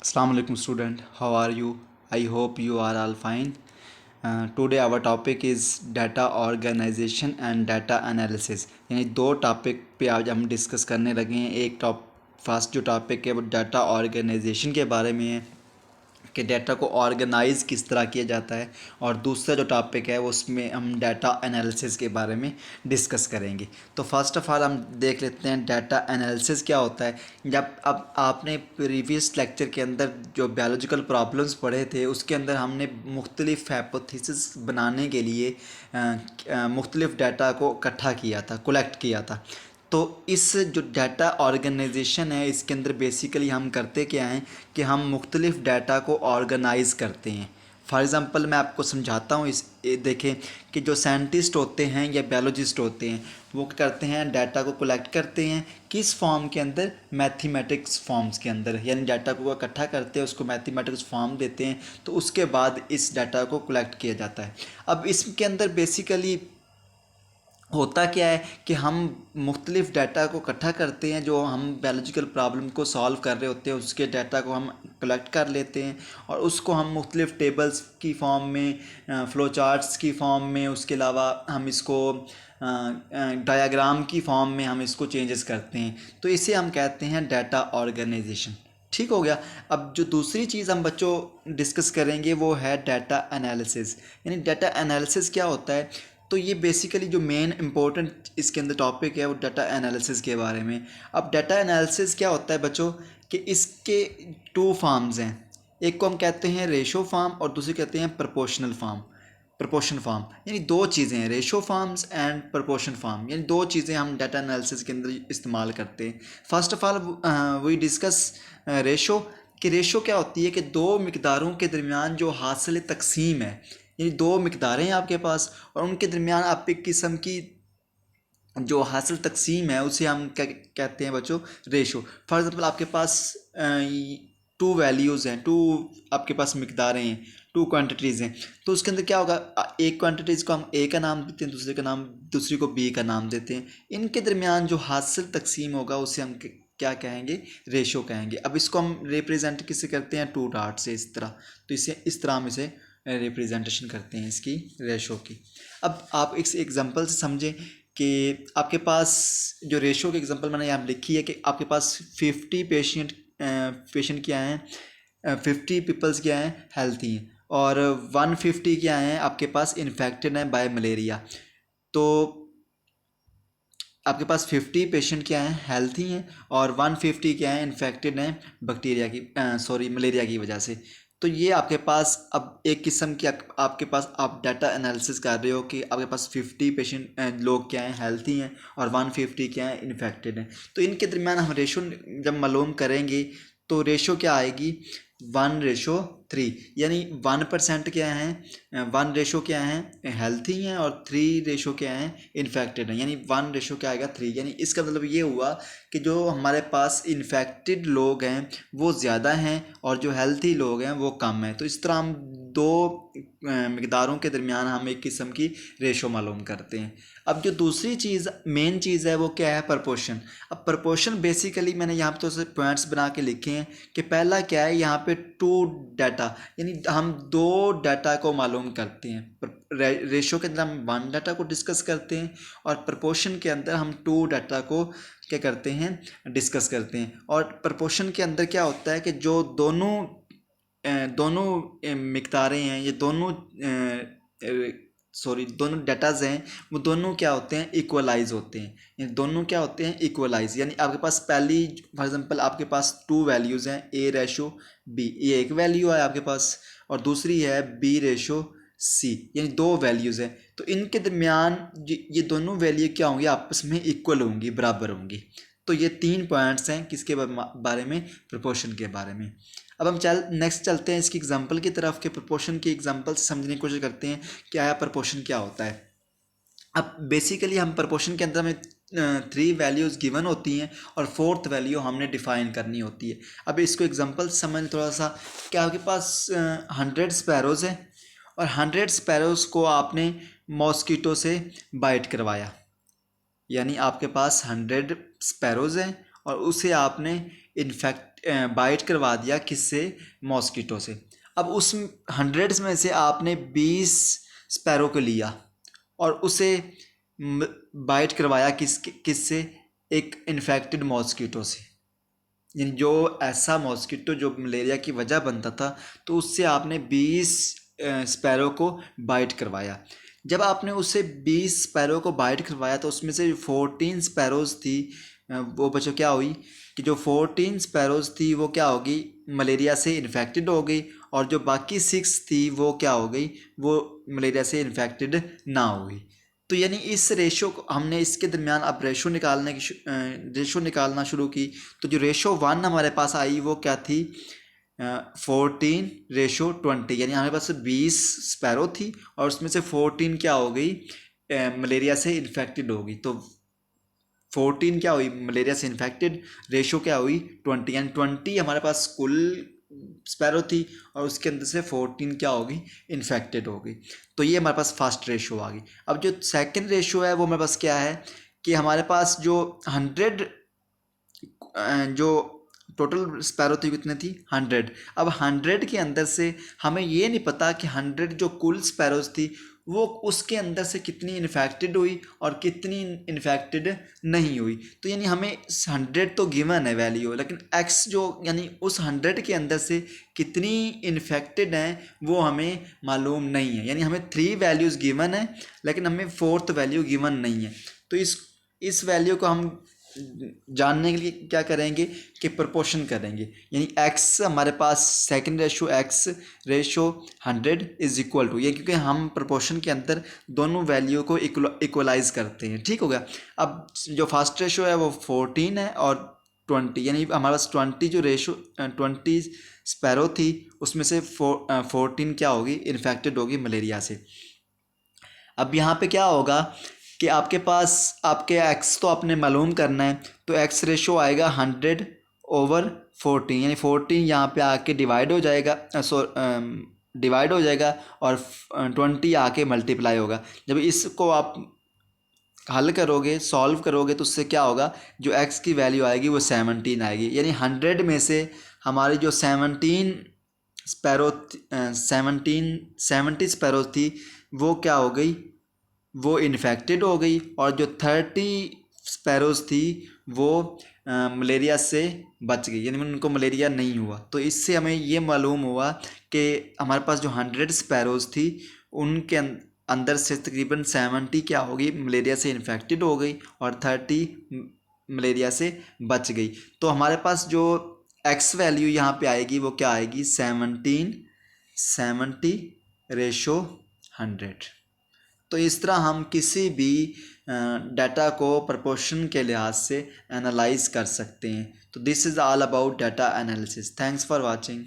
Assalamu alaikum student, how are you? I hope you are all fine. Today our topic is data organization and data analysis. यानी दो topic पे आज हम discuss करने लगे हैं। एक फर्स्ट जो टॉपिक है वो डाटा ऑर्गेनाइजेशन के बारे में है कि डाटा को ऑर्गेनाइज़ किस तरह किया जाता है, और दूसरा जो टॉपिक है उसमें हम डाटा एनालिसिस के बारे में डिस्कस करेंगे। तो फर्स्ट ऑफ़ ऑल हम देख लेते हैं डाटा एनालिसिस क्या होता है। जब अब आपने प्रीवियस लेक्चर के अंदर जो बायोलॉजिकल प्रॉब्लम्स पढ़े थे उसके अंदर हमने मुख्तलिफ हाइपोथेसिस बनाने के लिए मुख्तलिफ डाटा को इकट्ठा किया था, कलेक्ट किया था। तो इस जो डाटा ऑर्गेनाइजेशन है इसके अंदर बेसिकली हम करते क्या हैं कि हम मुख्तलिफ डाटा को ऑर्गेनाइज़ करते हैं। फॉर एग्ज़ाम्पल मैं आपको समझाता हूँ। देखें कि जो साइंटिस्ट होते हैं या बायोलॉजिस्ट होते हैं वो क्या करते हैं, डाटा को कलेक्ट करते हैं किस फॉर्म के अंदर, मैथमेटिक्स फॉर्म्स के अंदर। यानी डाटा को इकट्ठा करते हैं, उसको मैथमेटिक्स फॉर्म देते हैं, तो उसके बाद इस डाटा को कलेक्ट किया जाता है। अब इसके अंदर बेसिकली होता क्या है कि हम मुख्तलिफ डाटा को इकट्ठा करते हैं, जो हम बायोलॉजिकल प्रॉब्लम को सॉल्व कर रहे होते हैं उसके डाटा को हम कलेक्ट कर लेते हैं, और उसको हम मुख्तलिफ टेबल्स की फॉर्म में, फ़्लो चार्ट्स की फॉर्म में, उसके अलावा हम इसको डायाग्राम की फॉर्म में हम इसको चेंजेस करते हैं। तो इसे हम कहते हैं डाटा ऑर्गेनाइजेशन। ठीक हो गया। अब जो दूसरी चीज़ हम बच्चों डिस्कस करेंगे वो है डाटा एनालिसिस। यानी डाटा एनालिसिस क्या होता है, तो ये बेसिकली जो मेन इंपॉर्टेंट इसके अंदर टॉपिक है वो डाटा एनालिसिस के बारे में। अब डाटा एनालिसिस क्या होता है बच्चों कि इसके टू फार्म्स हैं। एक को हम कहते हैं रेशो फार्म और दूसरे कहते हैं प्रोपोर्शनल फार्म। प्रोपोर्शन फार्म यानी दो चीज़ें हैं, ratio forms and proportion form, यानी दो चीज़ें हम डाटा एनालिसिस के अंदर इस्तेमाल करते हैं। First of all we discuss ratio. कि रेशो क्या होती है कि दो मिकदारों के दरमियान जो हासिल तकसीम है, यानी दो मिकदारें हैं आपके पास और उनके दरमियान आप एक किस्म की जो हासिल तकसीम है उसे हम क्या कहते हैं बच्चों, रेशो। फॉर एग्ज़ाम्पल आपके पास टू वैल्यूज़ हैं, टू आपके पास मिकदारें हैं, टू क्वांटिटीज़ हैं। तो उसके अंदर क्या होगा, एक क्वांटिटीज़ को हम ए का नाम देते हैं, दूसरी को बी का नाम देते हैं। इनके दरमियान जो हासिल तकसीम होगा उसे हम क्या कहेंगे, रेशो कहेंगे। अब इसको हम रिप्रेजेंट किससे करते हैं, टू डॉट से, इस तरह। तो इस तरह हम इसे रिप्रेजेंटेशन करते हैं इसकी, रेशो की। अब आप इस एग्जांपल से समझें कि आपके पास जो रेशो की एग्जांपल मैंने यहाँ लिखी है कि आपके पास 50 पेशेंट क्या हैं, 50 पीपल्स क्या हैं, हेल्थी हैं, और 150 क्या हैं आपके पास इन्फेक्टेड हैं बाय मलेरिया। तो आपके पास 50 पेशेंट क्या हैं, हेल्थी हैं, और 150 क्या हैं, इन्फेक्टेड हैं बैक्टीरिया की मलेरिया की वजह से। तो ये आपके पास अब एक किस्म की आपके पास आप डाटा एनालिसिस कर रहे हो कि आपके पास 50 पेशेंट लोग क्या हैं, हेल्थी हैं, और 150 क्या हैं, इन्फेक्टेड हैं। तो इनके दरमियान हम रेशो जब मालूम करेंगे तो रेशो क्या आएगी, 1:3। यानी 1% क्या है, 1 रेशो क्या है, हेल्थी हैं, और 3 रेशो क्या है, इन्फेक्टेड हैं। यानी 1 रेशो क्या आएगा, 3। यानी इसका मतलब ये हुआ कि जो हमारे पास इन्फेक्टेड लोग हैं वो ज़्यादा हैं और जो हेल्थी लोग हैं वो कम हैं। तो इस तरह हम दो मिकदारों के दरमियान हम एक किस्म की रेशो मालूम करते हैं। अब जो दूसरी चीज़, मेन चीज़ है वो क्या है, प्रपोर्शन। अब प्रपोर्शन बेसिकली मैंने यहाँ पर तो पॉइंट्स बना के लिखे हैं कि पहला क्या है, यहाँ पे टू डाटा, यानी हम दो डाटा को मालूम करते हैं। रेशो के अंदर हम 1 डाटा को डिस्कस करते हैं, और प्रपोर्शन के अंदर हम 2 डाटा को क्या करते हैं, डिस्कस करते हैं। और प्रपोर्शन के अंदर क्या होता है कि जो दोनों मिकदारें हैं, ये दोनों डाटाज हैं, वो दोनों क्या होते हैं, इक्वलाइज होते हैं। ये दोनों क्या होते हैं, इक्वलाइज। यानी आपके पास पहली, फॉर एग्जांपल आपके पास 2 वैल्यूज़ हैं, ए रेशो बी, ये एक वैल्यू है आपके पास, और दूसरी है बी रेशो सी, यानी 2 वैल्यूज़ हैं। तो इनके दरमियान ये दोनों वैल्यू क्या होंगी, आपस में इक्वल होंगी, बराबर होंगी। तो ये 3 पॉइंट्स हैं किसके बारे में, प्रोपोर्शन के बारे में। अब हम नेक्स्ट चलते हैं इसकी एग्जांपल की तरफ कि प्रोपोर्शन की एग्जांपल समझने की कोशिश करते हैं क्या है प्रोपोर्शन क्या होता है। अब बेसिकली हम प्रोपोर्शन के अंदर हमें 3 वैल्यूज़ गिवन होती हैं और 4th वैल्यू हमने डिफ़ाइन करनी होती है। अब इसको एग्जांपल समझ थोड़ा सा, क्या आपके पास 100 स्पैरोज़ हैं और 100 स्पैरोज़ को आपने मॉस्कीटो से बाइट करवाया। यानी आपके पास 100 स्पैरोज़ हैं और उसे आपने बाइट करवा दिया किससे, मॉस्किटो से। अब उस 100 में से आपने 20 स्पैरो को लिया और उसे बाइट करवाया किससे, एक इन्फेक्टेड मॉस्किटो से, यानी जो ऐसा मॉस्किटो जो मलेरिया की वजह बनता था, तो उससे आपने 20 स्पैरो को बाइट करवाया। जब आपने उससे 20 स्पैरो को बाइट करवाया तो उसमें से 14 स्पैरोज थी, वो बच्चों क्या हुई कि जो 14 स्पैरोज थी वो क्या हो गई, मलेरिया से इन्फेक्टेड हो गई, और जो बाकी 6 थी वो क्या हो गई, वो मलेरिया से इन्फेक्टेड ना हुई। तो यानी इस रेशो को हमने इसके दरमियान अब रेशो निकालना शुरू की। तो जो रेशो 1 हमारे पास आई वो क्या थी, 14:20, यानी हमारे पास 20 स्पैरो थी और उसमें से 14 क्या हो गई, मलेरिया से इन्फेक्टेड हो गई। तो 14 क्या हुई, मलेरिया से इन्फेक्टेड, रेशो क्या हुई 20, यानी 20 हमारे पास कुल स्पैरो थी और उसके अंदर से 14 क्या होगी, इन्फेक्टेड हो गई। तो ये हमारे पास फर्स्ट रेशो आ गई। अब जो सेकंड रेशो है वो हमारे पास क्या है कि हमारे पास जो 100 जो टोटल स्पैरो थी कितनी थी, 100। अब 100 के अंदर से हमें ये नहीं पता कि 100 जो कुल स्पैरोज थी वो उसके अंदर से कितनी इन्फेक्टेड हुई और कितनी इन्फेक्टेड नहीं हुई। तो यानी हमें 100 तो गिवन है वैल्यू, लेकिन एक्स जो यानी उस 100 के अंदर से कितनी इन्फेक्टेड हैं वो हमें मालूम नहीं है। यानी हमें 3 वैल्यूज़ गिवन है लेकिन हमें 4th वैल्यू गिवन नहीं है। तो इस वैल्यू को हम जानने के लिए क्या करेंगे कि प्रोपोर्शन करेंगे, यानी x हमारे पास second ratio x ratio 100 is equal to, ये क्योंकि हम प्रोपोर्शन के अंदर दोनों वैल्यू को इक्वलाइज करते हैं। ठीक हो गया। अब जो फर्स्ट रेशो है वो 14 है और 20, यानी हमारे पास 20 जो रेशो 20 स्पैरो थी उसमें से 14 क्या होगी, इन्फेक्टेड होगी मलेरिया से। अब यहाँ पे क्या होगा कि आपके पास आपके x तो आपने मालूम करना है, तो x रेशो आएगा 100/14, यानी 14 यहाँ पे आके डिवाइड हो जाएगा, डिवाइड हो जाएगा और 20 आके मल्टीप्लाई होगा। जब इसको आप हल करोगे, सॉल्व करोगे, तो उससे क्या होगा, जो x की वैल्यू आएगी वो 17 आएगी। यानी 100 में से हमारी जो 70 स्पैरो थी वो क्या हो गई, वो इन्फेक्टेड हो गई, और जो 30 स्पैरोज थी वो मलेरिया से बच गई, यानी उनको मलेरिया नहीं हुआ। तो इससे हमें ये मालूम हुआ कि हमारे पास जो 100 स्पैरोज थी उनके अंदर से तकरीबन 70 क्या हो गई, मलेरिया से इन्फेक्टेड हो गई और 30 मलेरिया से बच गई। तो हमारे पास जो एक्स वैल्यू यहाँ पे आएगी वो क्या आएगी, 70/100। तो इस तरह हम किसी भी डाटा को प्रोपोर्शन के लिहाज से एनालाइज कर सकते हैं। तो this is all about data analysis. Thanks for watching.